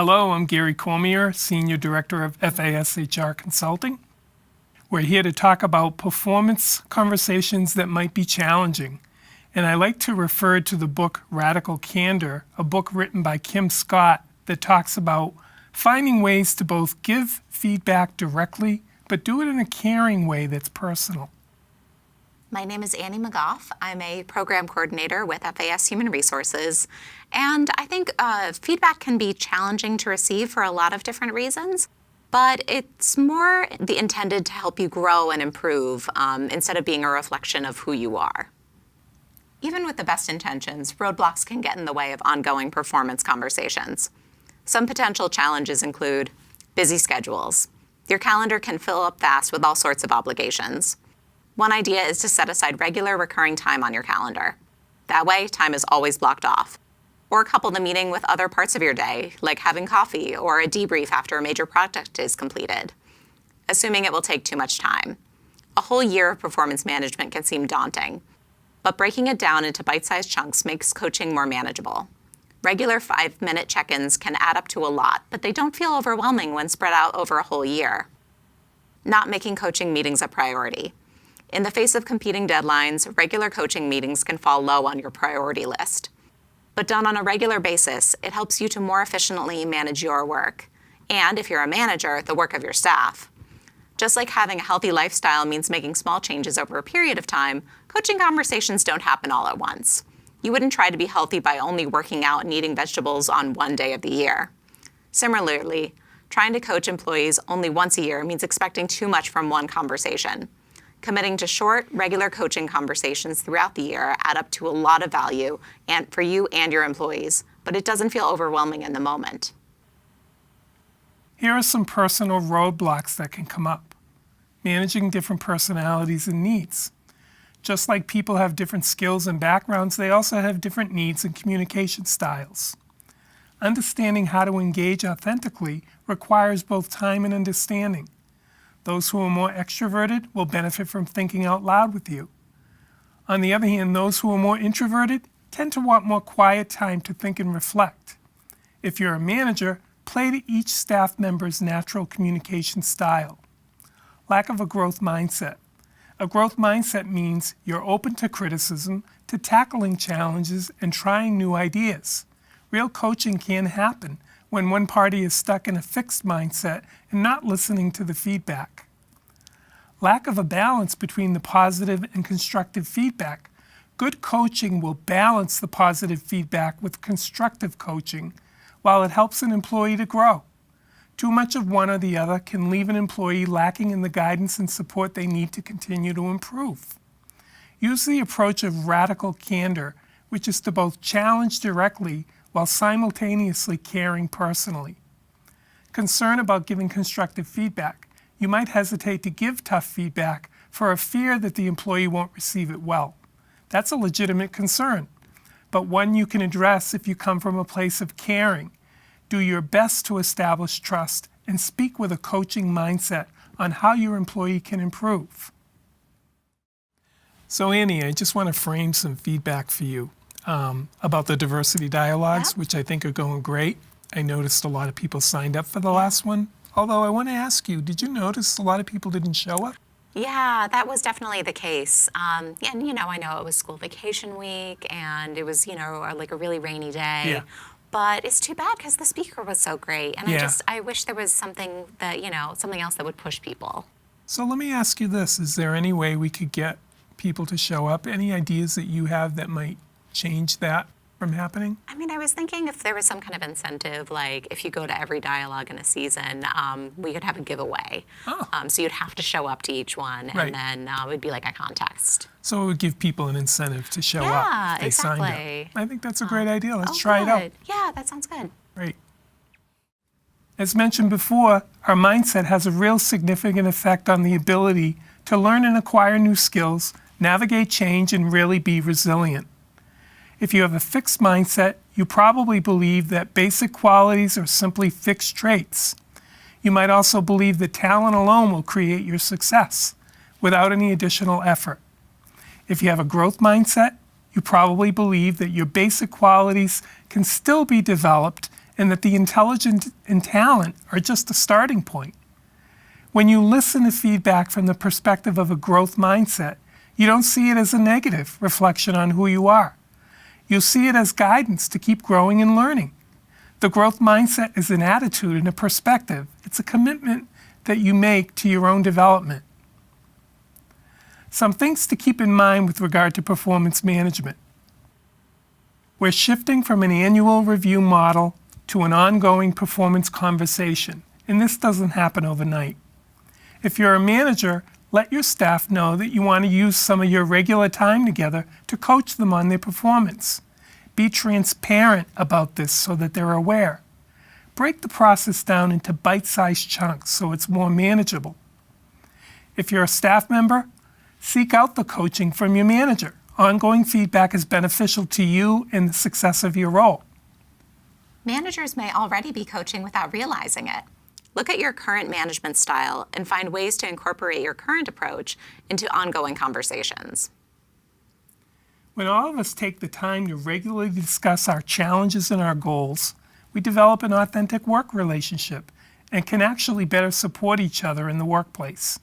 Hello, I'm Gary Cormier, Senior Director of FAS HR Consulting. We're here to talk about performance conversations that might be challenging. And I like to refer to the book Radical Candor, a book written by Kim Scott that talks about finding ways to both give feedback directly, but do it in a caring way that's personal. My name is Annie McGough. I'm a program coordinator with FAS Human Resources. And I think feedback can be challenging to receive for a lot of different reasons, but it's more intended to help you grow and improve instead of being a reflection of who you are. Even with the best intentions, roadblocks can get in the way of ongoing performance conversations. Some potential challenges include busy schedules. Your calendar can fill up fast with all sorts of obligations. One idea is to set aside regular recurring time on your calendar. That way, time is always blocked off. Or couple the meeting with other parts of your day, like having coffee or a debrief after a major project is completed, assuming it will take too much time. A whole year of performance management can seem daunting, but breaking it down into bite-sized chunks makes coaching more manageable. Regular 5-minute check-ins can add up to a lot, but they don't feel overwhelming when spread out over a whole year. Not making coaching meetings a priority. In the face of competing deadlines, regular coaching meetings can fall low on your priority list. But done on a regular basis, it helps you to more efficiently manage your work. And if you're a manager, the work of your staff. Just like having a healthy lifestyle means making small changes over a period of time, coaching conversations don't happen all at once. You wouldn't try to be healthy by only working out and eating vegetables on one day of the year. Similarly, trying to coach employees only once a year means expecting too much from one conversation. Committing to short, regular coaching conversations throughout the year add up to a lot of value and for you and your employees, but it doesn't feel overwhelming in the moment. Here are some personal roadblocks that can come up. Managing different personalities and needs. Just like people have different skills and backgrounds, they also have different needs and communication styles. Understanding how to engage authentically requires both time and understanding. Those who are more extroverted will benefit from thinking out loud with you. On the other hand, those who are more introverted tend to want more quiet time to think and reflect. If you're a manager, play to each staff member's natural communication style. Lack of a growth mindset. A growth mindset means you're open to criticism, to tackling challenges, and trying new ideas. Real coaching can happen when one party is stuck in a fixed mindset and not listening to the feedback. Lack of a balance between the positive and constructive feedback. Good coaching will balance the positive feedback with constructive coaching while it helps an employee to grow. Too much of one or the other can leave an employee lacking in the guidance and support they need to continue to improve. Use the approach of radical candor, which is to both challenge directly while simultaneously caring personally. Concern about giving constructive feedback. You might hesitate to give tough feedback for a fear that the employee won't receive it well. That's a legitimate concern, but one you can address if you come from a place of caring. Do your best to establish trust and speak with a coaching mindset on how your employee can improve. So Annie, I just want to frame some feedback for you. About the diversity dialogues, which I think are going great. I noticed a lot of people signed up for the last one. Although I want to ask you, did you notice a lot of people didn't show up? Yeah, that was definitely the case. And I know it was school vacation week and it was, like a really rainy day. Yeah. But it's too bad because the speaker was so great. And I wish there was something that, something else that would push people. So let me ask you this. Is there any way we could get people to show up? Any ideas that you have that might change that from happening? I mean, I was thinking if there was some kind of incentive, like if you go to every dialogue in a season, we could have a giveaway. Oh. So you'd have to show up to each one, Right. and then it would be like a contest. So it would give people an incentive to show up if they signed up. I think that's a great idea. Let's try it out. Yeah, that sounds good. Great. As mentioned before, our mindset has a real significant effect on the ability to learn and acquire new skills, navigate change, and really be resilient. If you have a fixed mindset, you probably believe that basic qualities are simply fixed traits. You might also believe that talent alone will create your success without any additional effort. If you have a growth mindset, you probably believe that your basic qualities can still be developed and that the intelligence and talent are just a starting point. When you listen to feedback from the perspective of a growth mindset, you don't see it as a negative reflection on who you are. You'll see it as guidance to keep growing and learning. The growth mindset is an attitude and a perspective. It's a commitment that you make to your own development. Some things to keep in mind with regard to performance management. We're shifting from an annual review model to an ongoing performance conversation, and this doesn't happen overnight. If you're a manager, let your staff know that you want to use some of your regular time together to coach them on their performance. Be transparent about this so that they're aware. Break the process down into bite-sized chunks so it's more manageable. If you're a staff member, seek out the coaching from your manager. Ongoing feedback is beneficial to you and the success of your role. Managers may already be coaching without realizing it. Look at your current management style and find ways to incorporate your current approach into ongoing conversations. When all of us take the time to regularly discuss our challenges and our goals, we develop an authentic work relationship and can actually better support each other in the workplace.